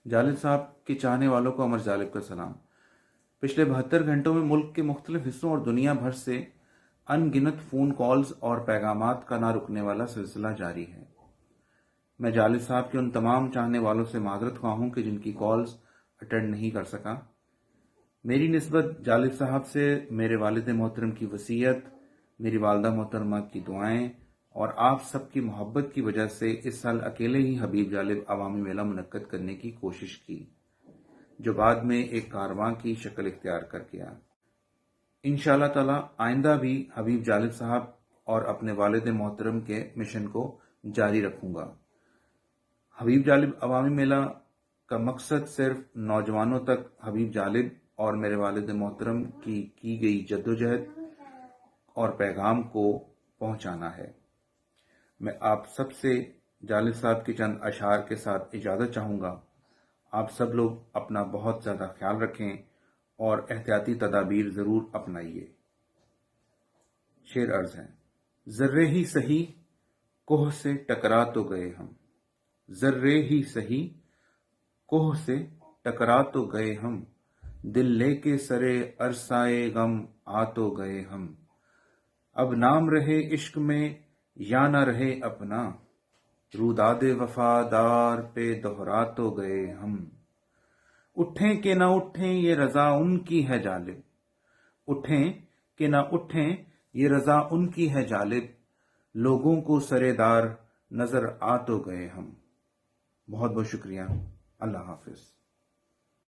जालिब साहब के चाहने वालों को अमर जालिब का सलाम। पिछले 72 घंटों में मुल्क के मुख्तलिफ हिस्सों और दुनिया भर से अनगिनत फ़ोन कॉल्स और पैगामात का ना रुकने वाला सिलसिला जारी है। मैं जालिब साहब के उन तमाम चाहने वालों से माजरत ख्वाह हूं कि जिनकी कॉल्स अटेंड नहीं कर सका। मेरी निस्बत जालिब साहब से मेरे वालिद मोहतरम की वसीयत, मेरी वालदा मोहतरमा की दुआएं और आप सबकी मोहब्बत की वजह से इस साल अकेले ही हबीब जालिब अवामी मेला मुनक्कद करने की कोशिश की, जो बाद में एक कारवां की शक्ल इख्तियार कर गया। इंशाअल्लाह ताला आइंदा भी हबीब जालिब साहब और अपने वालिद मोहतरम के मिशन को जारी रखूंगा। हबीब जालिब अवामी मेला का मकसद सिर्फ नौजवानों तक हबीब जालिब और मेरे वालिद मोहतरम की गई जद्दोजहद और पैगाम को पहुंचाना है। मैं आप सबसे जालिब साहब के चंद अशार के साथ इजाज़त चाहूँगा। आप सब लोग अपना बहुत ज़्यादा ख्याल रखें और एहतियाती तदाबीर ज़रूर अपनाइए। शेर अर्ज है, ज़र्रे ही सही कोह से टकरा तो गए हम, ज़र्रे ही सही कोह से टकरा तो गए हम, दिल लेके सरे अरसाए गम आ तो गए हम। अब नाम रहे इश्क में या न रहे अपना, रूदादे वफादार पे दोहरा तो गए हम। उठें कि न उठें ये रजा उनकी है जालिब, उठें कि न उठें ये रजा उनकी है जालिब, लोगों को सरेदार नजर आ तो गए हम। बहुत बहुत शुक्रिया। अल्लाह हाफिज।